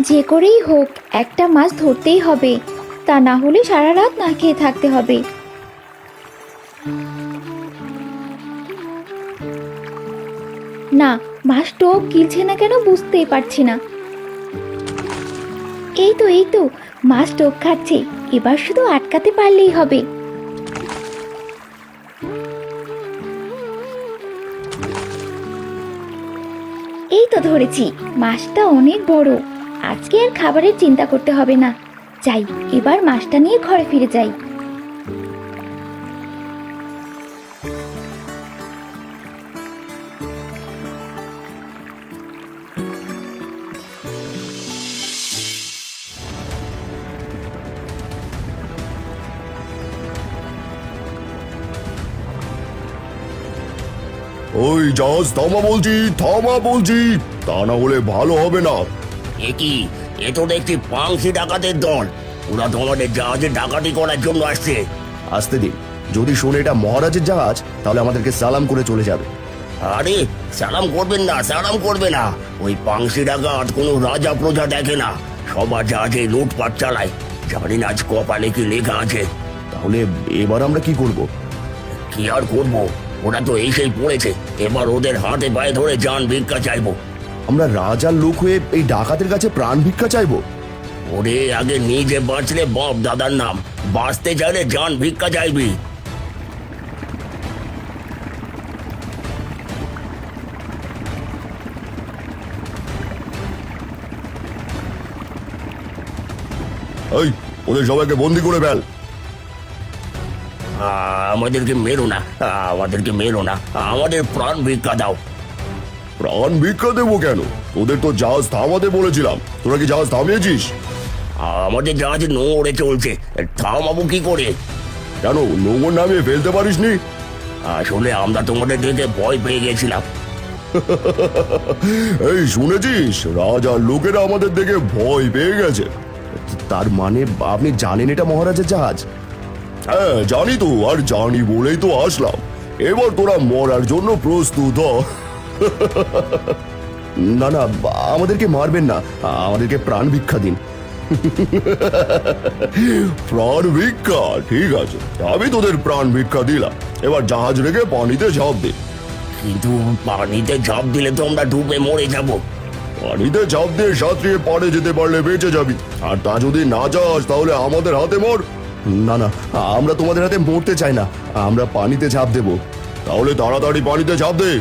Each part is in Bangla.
যে করেই হোক একটা মাছ ধরতেই হবে, তা না হলে সারা রাত না খেয়ে থাকতে হবে। না, মাছ টোপ গিলছে না কেন বুঝতেই পারছি না। এই তো মাছ টোপ খাচ্ছে, এবার শুধু আটকাতে পারলেই হবে। এই তো ধরেছি, মাছটা অনেক বড়। আজকে আর খাবারের চিন্তা করতে হবে না। যাই, এবার মাছটা নিয়ে ঘরে ফিরে যাই। ওই জাহাজ থামা বলছি, থামা বলছি, তা না হলে ভালো হবে না। এ কি? এ তো দেখছি পাংশি ডাকাতের দল। ওরা তো আমাদের জাহাজে ডাকাতি করার জন্য আসছে। আসতে দিন, যদি শুনে এটা মহারাজের জাহাজ তাহলে আমাদেরকে সালাম করে চলে যাবে। আরে সালাম করবেন না, সালাম করবে না। ওই পাংশি ডাকাত কোনো রাজা প্রজা দেখে না, সবার জাহাজে লুটপাট চালায়। জানি না আজ কপালে কি লেখা আছে। তাহলে এবার আমরা কি করব? কি আর করবো, ওরা তো এসেই পড়েছে। এবার ওদের হাতে পায়ে ধরে জান ভিক্ষা চাইবো। আমরা রাজার লোক হয়ে এই ডাকাতের কাছে প্রাণ ভিক্ষা চাইবো? ওরে আগে নিজে বাঁচলে বাপ দাদার নাম, বাঁচতে চাইলে জান ভিক্ষা চাইবি। এই, ওদের সবাইকে বন্দি করে ফেল। আমাদেরকে মেরো না, আমাদেরকে মেরো না, আমাদের প্রাণ ভিক্ষা দাও। প্রাণ ভিক্ষা দেবো কেন? ওদের তো জাহাজ থামাতে বলেছিলাম, তোরা কি জাহাজ থামিয়েছিস? আমাদের জাহাজ নোংরে চলছে, থামাবো কি করে? কেন নোংর নামিয়ে ফেলতে পারিসনি? আসলে আমরা তোমাদের দেখে ভয় পেয়ে গেছিলাম। এই শুনেছিস, রাজার লোকেরা আমাদের দেখে ভয় পেয়ে গেছে। তার মানে আপনি জানেন এটা মহারাজের জাহাজ? হ্যাঁ জানি তো, আর জানি বলেই তো আসলাম। এবার তোরা মরার জন্য প্রস্তুত হ। না না, আমাদেরকে মারবেন না, আমাদেরকে প্রাণ ভিক্ষা দিন। প্রাণ ভিক্ষা? ঠিক আছে, আমি তোদের প্রাণ ভিক্ষা দিলাম। এবার জাহাজ রেখে পানিতে ঝাঁপ দে। কিন্তু পানিতে ঝাঁপ দিলে তো আমরা ডুবে মরে যাব। পানিতে ঝাঁপ দিয়ে সাঁতরিয়ে পাড়ে যেতে পারলে বেঁচে যাবি, আর তা যদি না যাস তাহলে আমাদের হাতে মর। না না, আমরা তোমাদের হাতে মরতে চাই না, আমরা পানিতে ঝাঁপ দেব। তাহলে তাড়াতাড়ি পানিতে ঝাঁপ দে।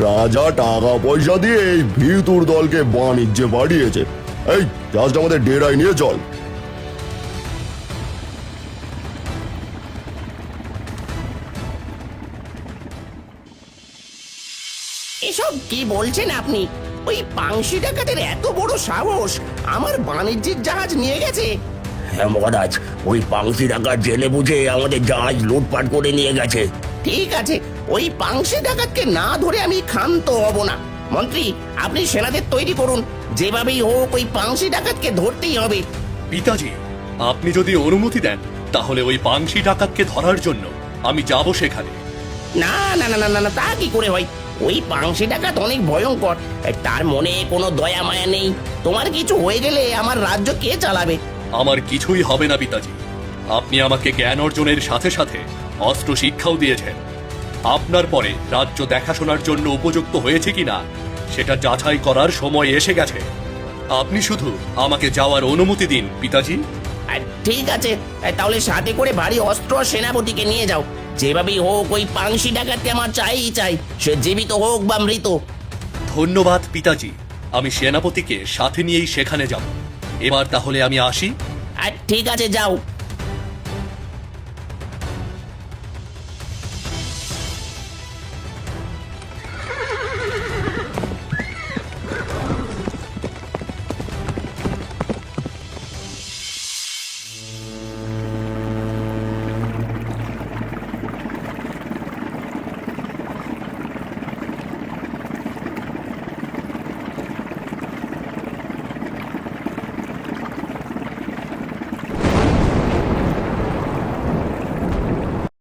রাজা টাকা পয়সা দিয়ে এই ভিতুর দলকে বাণিজ্যে পাঠিয়েছে। এই জাহাজটা আমাদের ডেরায় নিয়ে চল। এসব কি বলছেন আপনি? ওই পাংশি ডাকাতের এত বড় সাহস আমার বাণিজ্যিক জাহাজ নিয়ে গেছে? হ্যাঁ মহারাজ, ওই পাংশি ডাকাত জেলে বুঝে আমাদের জাহাজ লুটপাট করে নিয়ে গেছে। ঠিক আছে, ওই পাংশি ডাকাতকে না ধরে আমি ক্ষান্ত হব না। মন্ত্রী, আপনি সেনাদের তৈরি করুন, যেভাবেই হোক ওই পাংশি ডাকাতকে ধরতেই হবে। পিতাজি, আপনি যদি অনুমতি দেন তাহলে ওই পাংশি ডাকাতকে ধরার জন্য আমি যাব সেখানে। না না না না না না, তা কি করে হয়? ওই পাংশি ডাকাত অনেক ভয়ঙ্কর, তার মনে কোনো দয়া মায়া নেই। তোমার কিছু হয়ে গেলে আমার রাজ্য কে চালাবে? আমার কিছুই হবে না পিতাজি। আপনি আমাকে জ্ঞান অর্জনের সাথে সাথে অস্ত্র শিক্ষাও দিয়েছেন। আপনার পরে রাজ্য দেখাশোনার জন্য উপযুক্ত হয়েছে কিনা সেটা যাচাই করার সময় এসে গেছে। আপনি শুধু আমাকে যাওয়ার অনুমতি দিন পিতাজি। ঠিক আছে, তাহলে সাথে করে ভারী অস্ত্র আর সেনাপতিকে নিয়ে যাও। যেভাবেই হোক ওই পাংশি ডাকাতকে আমার চাই, সে জীবিত হোক বা মৃত। ধন্যবাদ পিতাজি, আমি সেনাপতিকে সাথে নিয়েই সেখানে যাব। এবার তাহলে আমি আসি। ঠিক আছে, যাও।